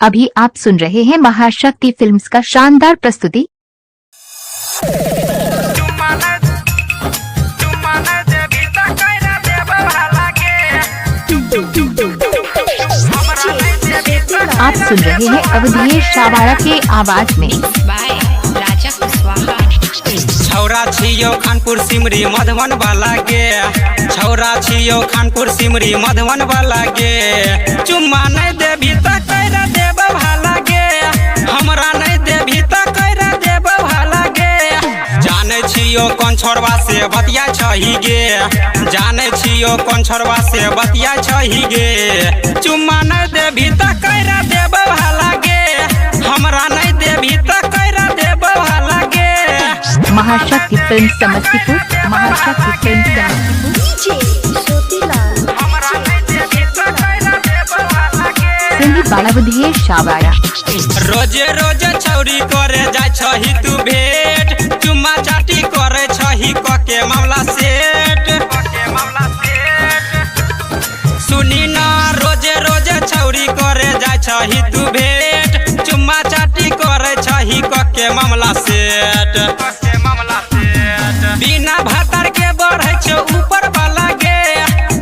अभी आप सुन रहे हैं महाशक्ति फिल्म्स का शानदार प्रस्तुति। आप सुन रहे हैं अवधेश शावाड़ा के आवाज में। छौरा छियो खानपुर सिमरी मधुबन वाला गे, छौरा छियो खानपुर सिमरी मधुबन वाला गे। चुम्मा नहीं देभी त कैरा देब भाला गे, हमरा नहीं देभी त कैरा देब भाला गे। जाने छियो कौन छोरवा से बतिया छही गे, जाने छियो कौन छोरवा से बतिया छही गे। चुम्मा नहीं देभी त कैरा देब भाला गे, हमरा नहीं देभी त कैरा देब भाला गे। महाशक्ति फिल्म समस्तीपुर, महाशक्ति फिल्म समस्तीपुर। सिंधी बालावधेश शावाड़ा। रोजे रोजे छौरी करे जाय छही तू भेट, चुम्मा चाटी करे छही कके मामला सेट। सुनी ना रोजे रोजे छौरी करे जाय छही तू भेट, चुम्मा चाटी करे छही कके मामला सेट। बिना भातार के बढ़े छो ऊपर वाला गे,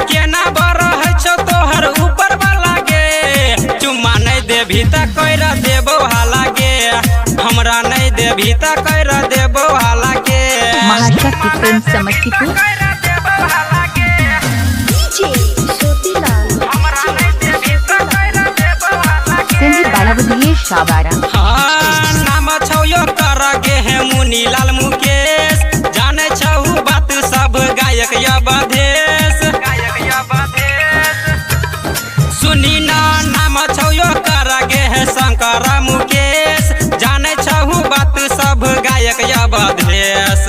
केना बढ़े छो तोहर ऊपर वाला गे। चुम्मा नहीं देभी त कैरा देबो हाला गे, हमरा नहीं देभी त कैरा देबो हाला गे। महाशक्ति फिल्म समस्तीपुर। सिंधी बालावधेश शावाड़ा। हाँ, नाम छौ यो कर गे है मुनी लाल मुकेश, जाने छौ बात सब गायक अवधेश। सुनी ना नाम छौ यो कर गे है शंकर मुकेश, जाने छौ बात सब गायक अवधेश।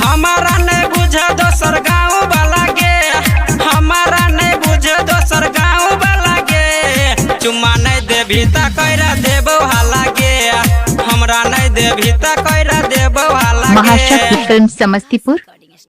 हमारा नहीं बुझे दोसर गाँव वाला गे, हमारा नहीं बुझे दोसर गाँव वाला गे। चुम्मा नहीं देभी त कैरा देबो हाला गे, हमरा नहीं देभी त कैरा देबो हाला गे। महाशक्ति फिल्म समस्तीपुर।